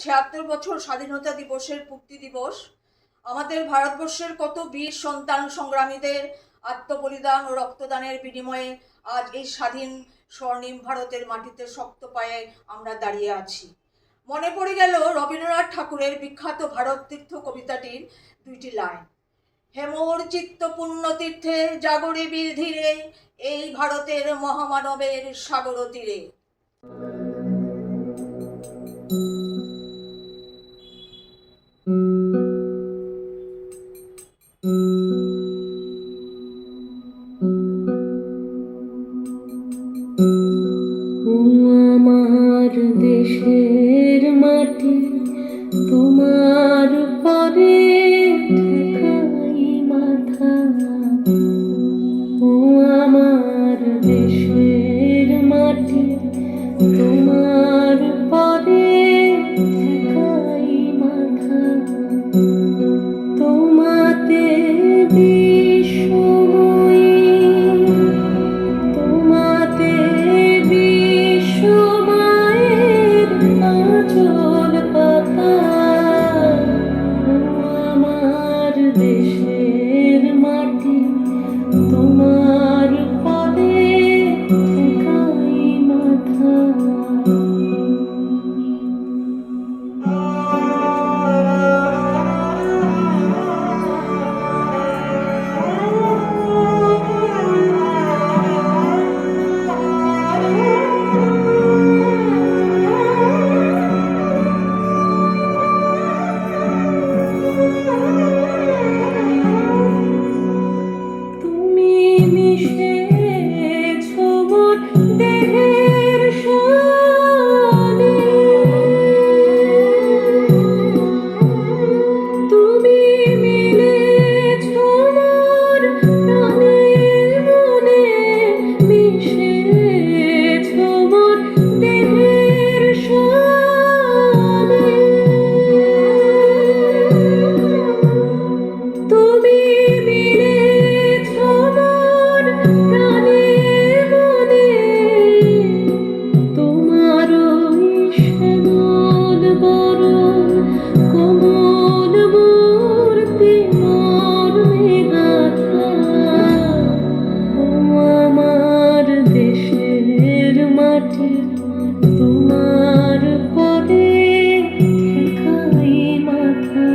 ৭৬ বছর স্বাধীনতা দিবসের পূর্তি দিবস। আমাদের ভারতবর্ষের কত বীর সন্তান সংগ্রামীদের আত্মবলিদান ও রক্তদানের বিনিময়ে আজ এই স্বাধীন স্বর্ণিম ভারতের মাটিতে শক্ত পায়ে আমরা দাঁড়িয়ে আছি। মনে পড়ে গেল রবীন্দ্রনাথ ঠাকুরের বিখ্যাত ভারত তীর্থ কবিতাটির দুইটি লাইন। হেমোর চিত্ত পুণ্য তীর্থে জাগরে বীর ধীরে, এই ভারতের মহামানবের সাগর তীরে। আমার দেশের মাটি তোমার পরে ঠেকাই মাথা। ও আমার দেশের মাটি তোমার পরে ঠেকাই মাথা। তোমাতে বিশ্বময়ী, তোমাতে বিশ্বমায়ের আঁচল পাতা। আমার দেশের মাটি তোমার পরে ঠেকাই মাথা। তুমি মিশেছ মোর দেহের সনে, তুমি মিলেছ মোর প্রাণের মনে, মিশেছ মোর দেহের সনে। তুমি মিলেছ মোর প্রাণের মনে, তোমার ওই শ্যামল বরণ কোমল মূর্তি মর্মে গাঁথা। ও আমার দেশের মাটি তোমার পরে ঠেকাই মাথা।